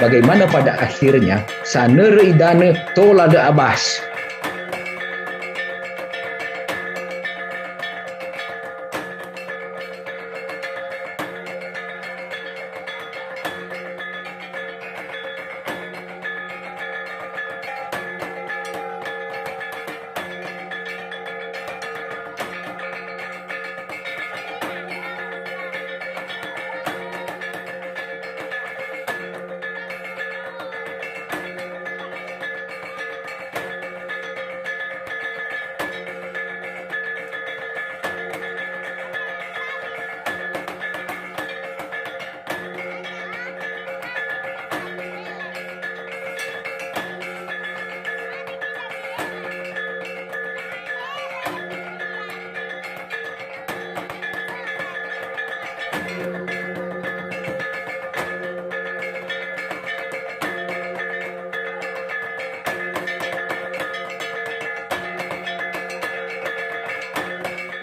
Bagaimana pada akhirnya sanere idane tolade abas.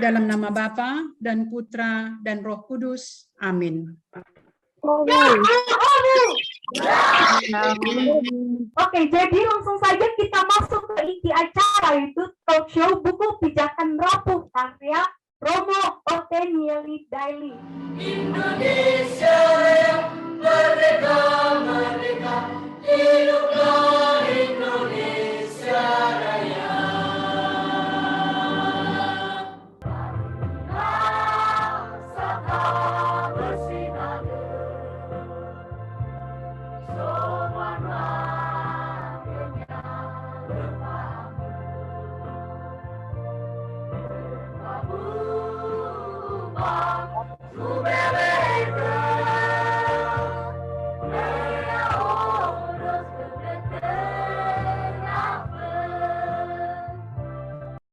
Dalam nama Bapa dan Putra dan Roh Kudus. Amin. Oke, jadi langsung saja kita masuk ke inti acara, itu talk show buku pijakan rapuh karya Romo Ottenieli Daily. Indonesia yang merdeka, merdeka, hiduplah Indonesia Raya.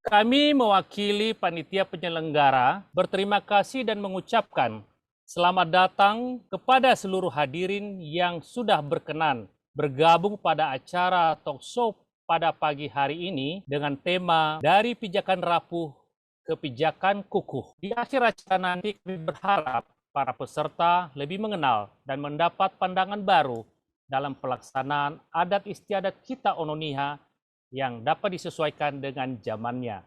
Kami mewakili panitia penyelenggara berterima kasih dan mengucapkan selamat datang kepada seluruh hadirin yang sudah berkenan bergabung pada acara talk show pada pagi hari ini dengan tema dari pijakan rapuh ke pijakan kukuh. Di akhir acara nanti kami berharap para peserta lebih mengenal dan mendapat pandangan baru dalam pelaksanaan adat istiadat kita Ononiha yang dapat disesuaikan dengan zamannya.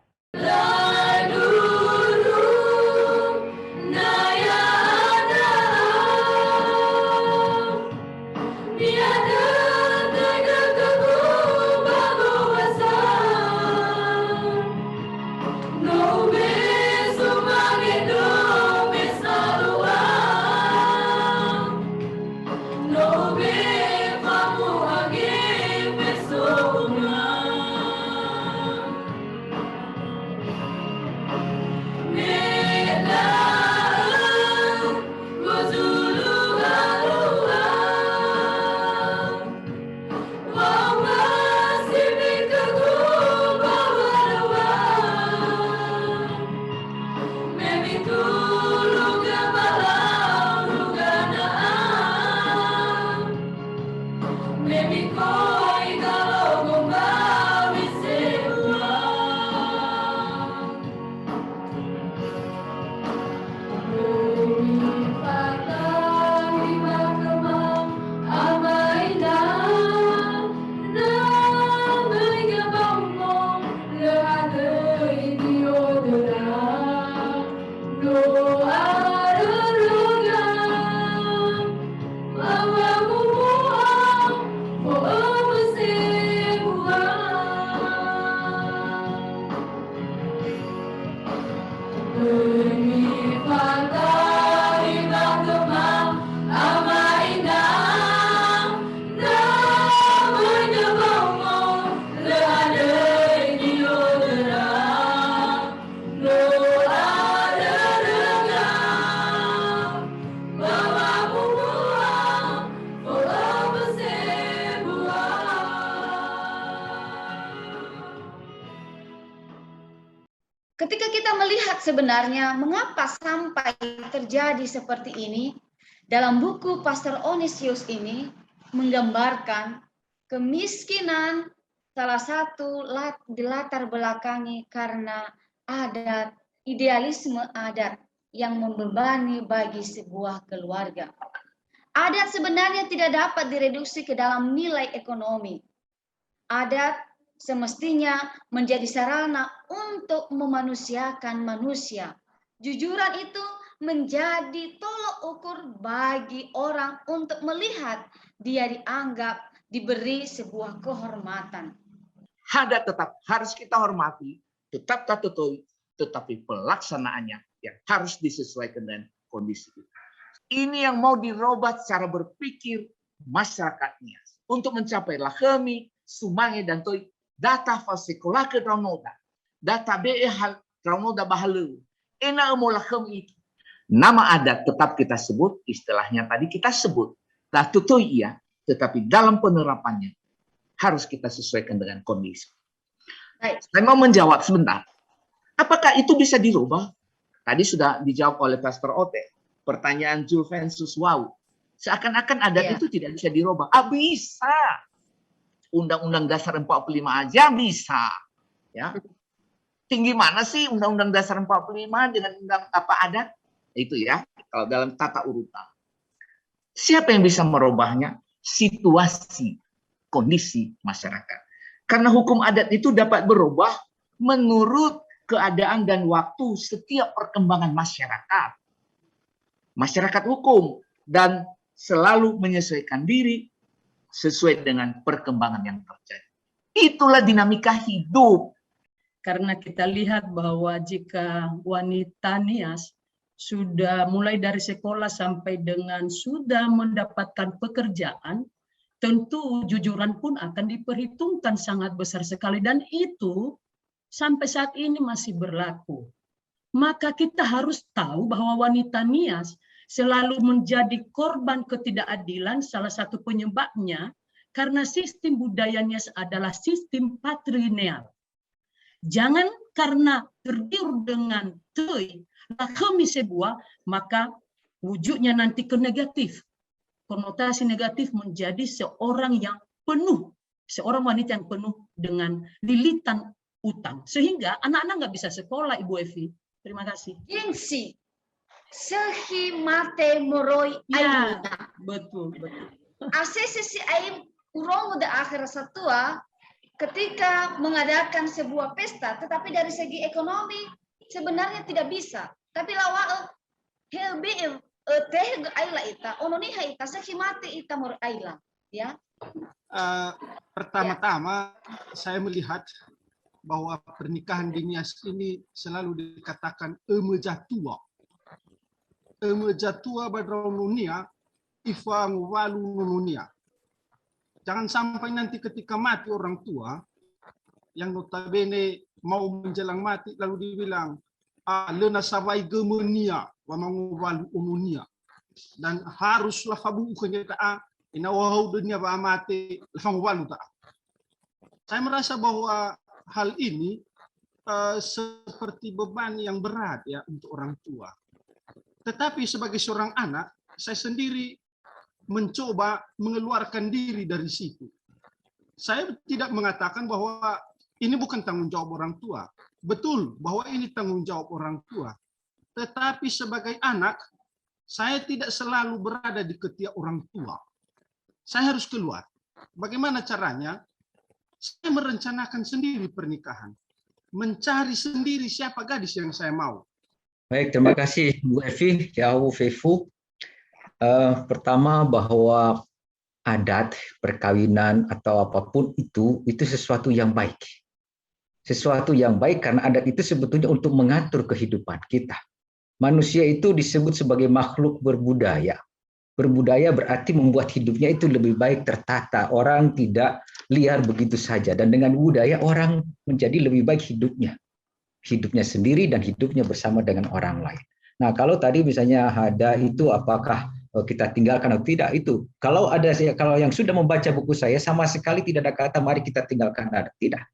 Ketika kita melihat sebenarnya mengapa sampai terjadi seperti ini, dalam buku Pastor Onesius ini menggambarkan kemiskinan salah satu dilatar belakangi karena adat idealisme adat yang membebani bagi sebuah keluarga. Adat sebenarnya tidak dapat direduksi ke dalam nilai ekonomi. Adat semestinya menjadi sarana untuk memanusiakan manusia. Jujuran itu menjadi tolok ukur bagi orang untuk melihat dia dianggap diberi sebuah kehormatan. Adat tetap harus kita hormati, tetap tatutui, tetapi pelaksanaannya yang harus disesuaikan dengan kondisi kita. Ini yang mau dirubah cara berpikir masyarakatnya untuk mencapai lahemi, sumange dan toi data sekolah ke raunoda, data be hal raunoda bahalu, ena mau lahemi itu. Nama adat tetap kita sebut, istilahnya tadi kita sebut, tatutui iya, tetapi dalam penerapannya harus kita sesuaikan dengan kondisi. Baik. Saya mau menjawab sebentar. Apakah itu bisa dirubah? Tadi sudah dijawab oleh Pastor Ote. Pertanyaan Julvensus, wow. Seakan-akan adat itu tidak bisa dirubah. Bisa. Undang-Undang Dasar 45 aja bisa. Ya. Tinggi mana sih Undang-Undang Dasar 45 dengan undang apa adat? Itu ya, kalau dalam tata urutan. Siapa yang bisa merubahnya? Situasi, kondisi masyarakat. Karena hukum adat itu dapat berubah menurut keadaan dan waktu setiap perkembangan masyarakat. Masyarakat hukum dan selalu menyesuaikan diri sesuai dengan perkembangan yang terjadi. Itulah dinamika hidup. Karena kita lihat bahwa jika wanita nias sudah mulai dari sekolah sampai dengan sudah mendapatkan pekerjaan, tentu jujuran pun akan diperhitungkan sangat besar sekali, dan itu sampai saat ini masih berlaku. Maka kita harus tahu bahwa wanita nias selalu menjadi korban ketidakadilan, salah satu penyebabnya karena sistem budaya nias adalah sistem patrilineal. Jangan karena tergiur dengan tei, lahemi sebuah, maka wujudnya nanti ke negatif. Konotasi negatif menjadi seorang yang penuh, seorang wanita yang penuh dengan lilitan utang. Sehingga anak-anak nggak bisa sekolah, Ibu Evi. Terima kasih. Gengsi. Sehi mate moroi Ya, aina. betul, betul. Asesi si aim urong udah akhir satua ketika mengadakan sebuah pesta, tetapi dari segi ekonomi sebenarnya tidak bisa. Tapi lawa helbi teh aila ita, ononiha ita sehi mate ita mor aila, ya. Pertama-tama saya melihat bahwa pernikahan di Nias ini selalu dikatakan emejatua. Emejatua badraununia ifang walu nunia. Jangan sampai nanti ketika mati orang tua yang notabene mau menjelang mati lalu dibilang lena savai gemenia wa manguwalu umunia, dan haruslah habu kenyataan inawahau dunia ba mati lafanguwalu ta. Saya merasa bahwa hal ini seperti beban yang berat ya untuk orang tua. Tetapi sebagai seorang anak, saya sendiri mencoba mengeluarkan diri dari situ. Saya tidak mengatakan bahwa ini bukan tanggung jawab orang tua. Betul bahwa ini tanggung jawab orang tua. Tetapi sebagai anak, saya tidak selalu berada di ketiak orang tua. Saya harus keluar. Bagaimana caranya? Saya merencanakan sendiri pernikahan. Mencari sendiri siapa gadis yang saya mau. Baik, terima kasih Bu Evi, jauh Fefu. Pertama bahwa adat, perkawinan atau apapun itu sesuatu yang baik. Sesuatu yang baik karena adat itu sebetulnya untuk mengatur kehidupan kita. Manusia itu disebut sebagai makhluk berbudaya. Berbudaya berarti membuat hidupnya itu lebih baik, tertata. Orang tidak liar begitu saja. Dan dengan budaya orang menjadi lebih baik hidupnya. Hidupnya sendiri dan hidupnya bersama dengan orang lain. Nah, kalau tadi misalnya ada itu apakah kita tinggalkan atau tidak, itu kalau yang sudah membaca buku saya sama sekali tidak ada kata mari kita tinggalkan adat, tidak.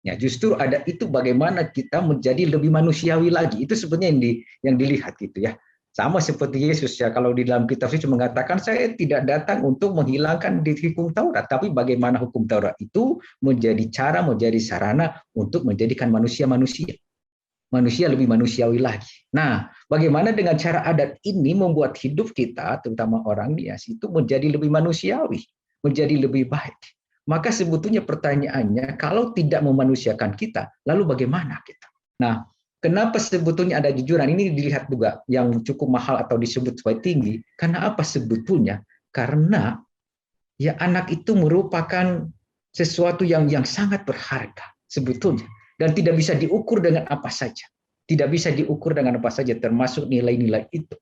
Ya, justru ada itu bagaimana kita menjadi lebih manusiawi lagi. Itu sebenarnya yang dilihat gitu ya. Sama seperti Yesus ya, kalau di dalam kitab suci mengatakan saya tidak datang untuk menghilangkan di hukum Taurat, tapi bagaimana hukum Taurat itu menjadi cara, menjadi sarana untuk menjadikan manusia. manusia lebih manusiawi lagi. Nah, bagaimana dengan cara adat ini membuat hidup kita, terutama orang Nias, itu menjadi lebih manusiawi, menjadi lebih baik. Maka sebetulnya pertanyaannya, kalau tidak memanusiakan kita, lalu bagaimana kita? Nah, kenapa sebetulnya ada jujuran? Ini dilihat juga yang cukup mahal atau disebut sebagai tinggi. Karena apa sebetulnya? Karena ya anak itu merupakan sesuatu yang sangat berharga sebetulnya. Dan tidak bisa diukur dengan apa saja. Tidak bisa diukur dengan apa saja, termasuk nilai-nilai itu.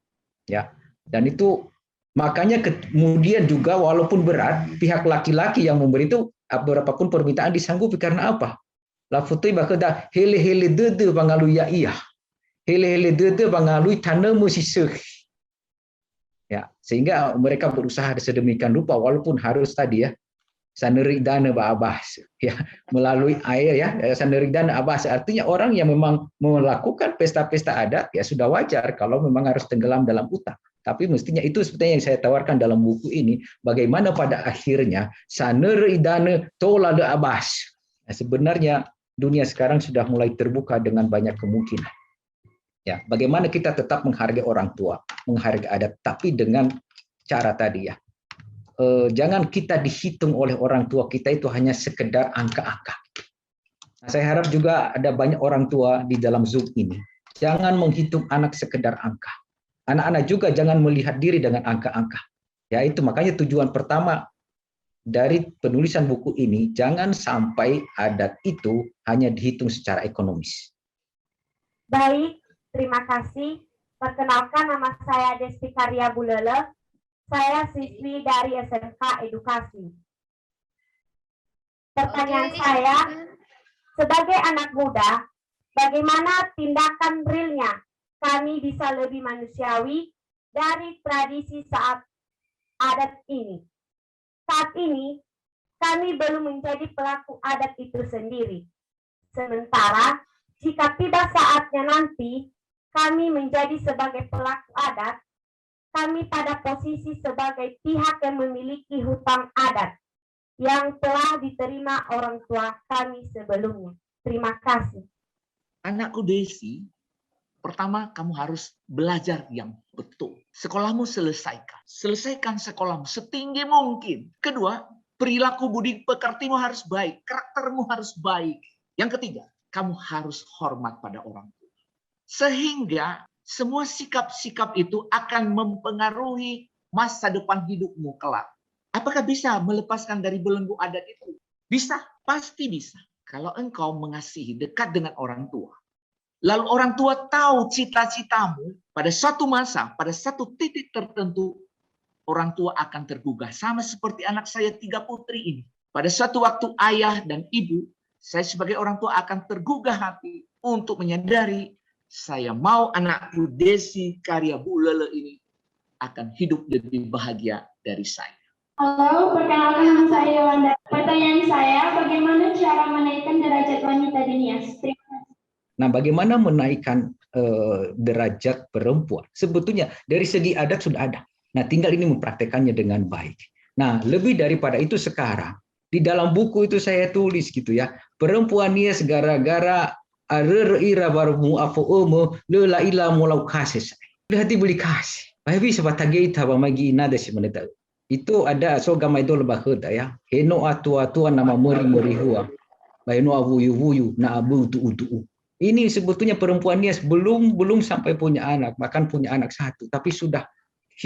Ya, dan itu makanya kemudian juga walaupun berat, pihak laki-laki yang memberi itu berapapun permintaan disanggupi karena apa? Lafutui bakada hele-hele dede bangalu ya iya. Hele-hele dede bangalu tanamu sisih. Ya, sehingga mereka berusaha sedemikian rupa walaupun harus tadi ya saneri dana abas ya melalui air ya saneri dana abas artinya orang yang memang melakukan pesta-pesta adat ya sudah wajar kalau memang harus tenggelam dalam utang. Tapi mestinya itu seperti yang saya tawarkan dalam buku ini, bagaimana pada akhirnya saneri dana tolade abas. Nah, sebenarnya dunia sekarang sudah mulai terbuka dengan banyak kemungkinan. Ya, bagaimana kita tetap menghargai orang tua, menghargai adat, tapi dengan cara tadi ya. Jangan kita dihitung oleh orang tua kita itu hanya sekedar angka-angka. Nah, saya harap juga ada banyak orang tua di dalam Zoom ini. Jangan menghitung anak sekedar angka. Anak-anak juga jangan melihat diri dengan angka-angka. Ya itu makanya tujuan pertama dari penulisan buku ini, jangan sampai adat itu hanya dihitung secara ekonomis. Baik, terima kasih. Perkenalkan, nama saya Desti Karya Bulele. Saya siswi dari SMK Edukasi. Pertanyaan saya, sebagai anak muda, bagaimana tindakan realnya kami bisa lebih manusiawi dari tradisi saat adat ini? Saat ini, kami belum menjadi pelaku adat itu sendiri. Sementara, jika tiba saatnya nanti, kami menjadi sebagai pelaku adat, kami pada posisi sebagai pihak yang memiliki hutang adat yang telah diterima orang tua kami sebelumnya. Terima kasih. Anakku Desi, pertama kamu harus belajar yang betul. Sekolahmu selesaikan. Selesaikan sekolahmu setinggi mungkin. Kedua, perilaku budi pekertimu harus baik. Karaktermu harus baik. Yang ketiga, kamu harus hormat pada orang tua. Sehingga semua sikap-sikap itu akan mempengaruhi masa depan hidupmu kelak. Apakah bisa melepaskan dari belenggu adat itu? Bisa, pasti bisa. Kalau engkau mengasihi, dekat dengan orang tua. Lalu orang tua tahu cita-citamu, pada suatu masa, pada satu titik tertentu, orang tua akan tergugah. Sama seperti anak saya 3 putri ini. Pada suatu waktu ayah dan ibu, saya sebagai orang tua akan tergugah hati untuk menyadari saya mau anakku Desi Karya Bulele ini akan hidup lebih bahagia dari saya. Halo, perkenalkan nama saya Yolanda. Pertanyaan saya, bagaimana cara menaikkan derajat wanita di Nias? Terima kasih. Nah, bagaimana menaikkan derajat perempuan? Sebetulnya dari segi adat sudah ada. Nah, tinggal ini mempraktekannya dengan baik. Nah, lebih daripada itu sekarang, di dalam buku itu saya tulis gitu ya, perempuan Nias gara-gara ira baru apa lela ila mulau kasih hati beli kasih bayi sebatagi taba magi nada si meneta itu ada so gamai do lebah heda ya heno atu nama meri hua bayi no avuyu na abu tu ini sebetulnya perempuan Nias belum sampai punya anak, bahkan punya anak 1, tapi sudah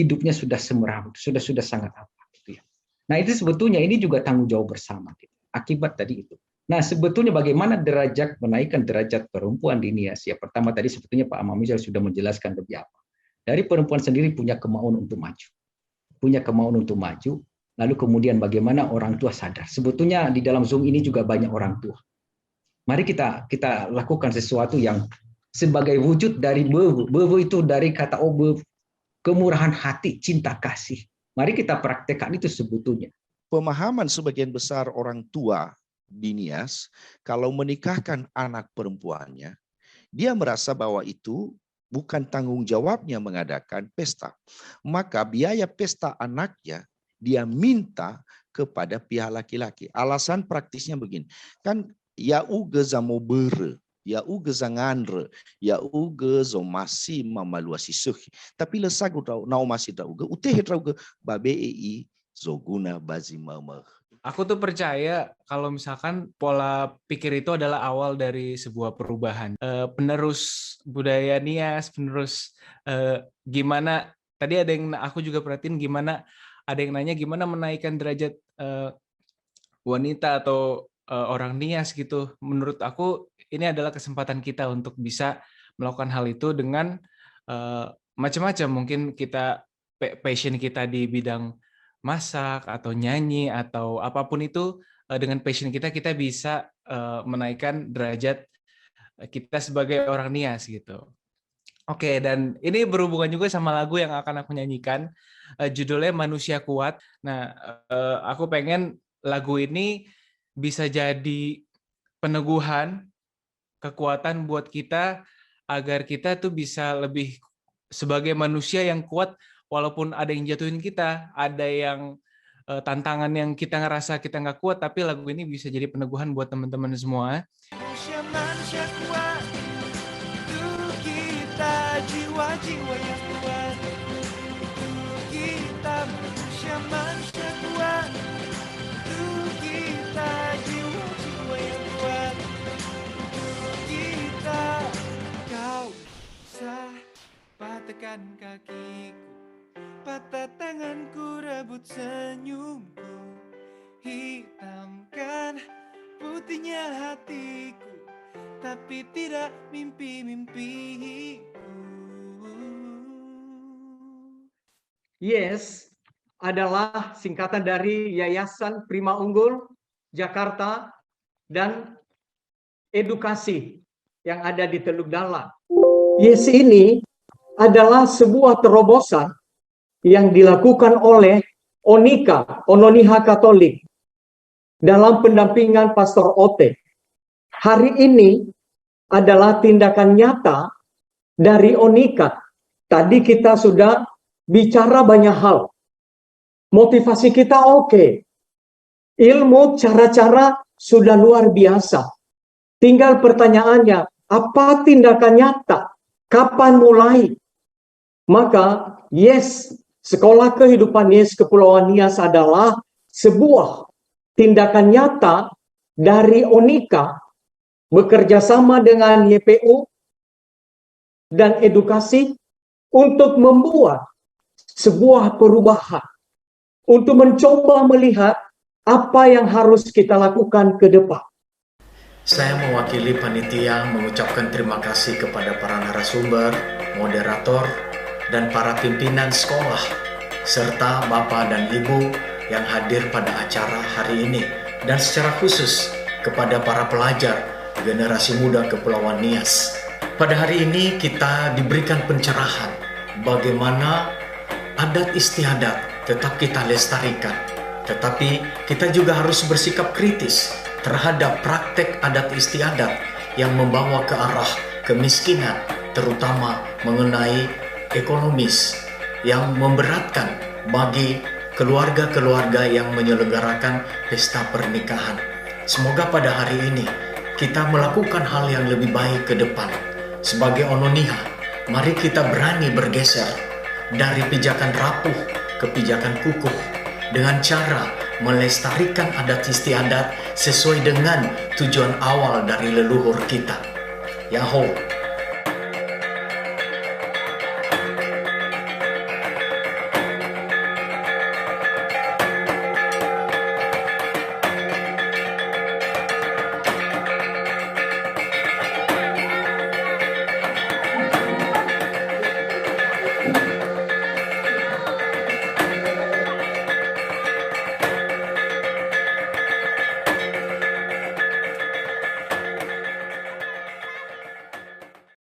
hidupnya sudah semerawut, sudah sangat apa gitu ya. Nah itu sebetulnya ini juga tanggung jawab bersama gitu. Akibat tadi itu. Nah, sebetulnya bagaimana menaikkan derajat perempuan di Nias? Ya, pertama tadi sebetulnya Pak Amamizal sudah menjelaskan lebih apa. Dari perempuan sendiri punya kemauan untuk maju. Punya kemauan untuk maju, lalu kemudian bagaimana orang tua sadar. Sebetulnya di dalam Zoom ini juga banyak orang tua. Mari kita lakukan sesuatu yang sebagai wujud dari bewu itu dari kata kemurahan hati, cinta kasih. Mari kita praktekkan itu sebetulnya. Pemahaman sebagian besar orang tua di Nias, kalau menikahkan anak perempuannya, dia merasa bahwa itu bukan tanggung jawabnya mengadakan pesta. Maka biaya pesta anaknya dia minta kepada pihak laki-laki. Alasan praktisnya begini, kan ya uga zamo bere, Ya uga zangandre, ya uga zomasi mamaluasi suhi. Tapi lesagu tau, nau masih tau uga, uteh tau uga, babe ei zoguna bazi mama. Aku tuh percaya kalau misalkan pola pikir itu adalah awal dari sebuah perubahan. Penerus budaya Nias, penerus gimana, tadi ada yang aku juga perhatiin gimana, ada yang nanya gimana menaikkan derajat wanita atau orang Nias gitu. Menurut aku ini adalah kesempatan kita untuk bisa melakukan hal itu dengan macam-macam. Mungkin kita passion kita di bidang masak atau nyanyi atau apapun itu, dengan passion kita bisa menaikkan derajat kita sebagai orang Nias gitu. Oke, dan ini berhubungan juga sama lagu yang akan aku nyanyikan, judulnya Manusia Kuat. Nah, aku pengen lagu ini bisa jadi peneguhan, kekuatan buat kita agar kita tuh bisa lebih sebagai manusia yang kuat. Walaupun ada yang jatuhin kita, ada yang tantangan yang kita ngerasa kita nggak kuat, tapi lagu ini bisa jadi peneguhan buat teman-teman semua. Manusia kuat, untuk kita jiwa-jiwa yang kuat, untuk kita manusia kuat, untuk kita jiwa-jiwa yang kuat, untuk kita. Kau bisa patahkan kakiku, patah tanganku, rebut senyumku, hitamkan putihnya hatiku, tapi tidak mimpi-mimpiku. YES adalah singkatan dari Yayasan Prima Unggul Jakarta dan Edukasi yang ada di Teluk Dalam. YES ini adalah sebuah terobosan yang dilakukan oleh ONIKA, Ononiha Katolik, dalam pendampingan Pastor Ote. Hari ini adalah tindakan nyata dari ONIKA. Tadi kita sudah bicara banyak hal. Motivasi kita oke. Ilmu, cara-cara sudah luar biasa. Tinggal pertanyaannya, apa tindakan nyata? Kapan mulai? Maka, YES, Sekolah Kehidupan YES Kepulauan Nias adalah sebuah tindakan nyata dari ONIKA bekerja sama dengan YPU dan Edukasi untuk membuat sebuah perubahan, untuk mencoba melihat apa yang harus kita lakukan ke depan. Saya mewakili panitia mengucapkan terima kasih kepada para narasumber, moderator, dan para pimpinan sekolah, serta Bapak dan Ibu yang hadir pada acara hari ini, dan secara khusus kepada para pelajar generasi muda Kepulauan Nias. Pada hari ini kita diberikan pencerahan bagaimana adat istiadat tetap kita lestarikan, tetapi kita juga harus bersikap kritis terhadap praktek adat istiadat yang membawa ke arah kemiskinan, terutama mengenai ekonomis yang memberatkan bagi keluarga-keluarga yang menyelenggarakan pesta pernikahan. Semoga pada hari ini kita melakukan hal yang lebih baik ke depan. Sebagai Ononiha, mari kita berani bergeser dari pijakan rapuh ke pijakan kukuh dengan cara melestarikan adat istiadat sesuai dengan tujuan awal dari leluhur kita. Yahoo!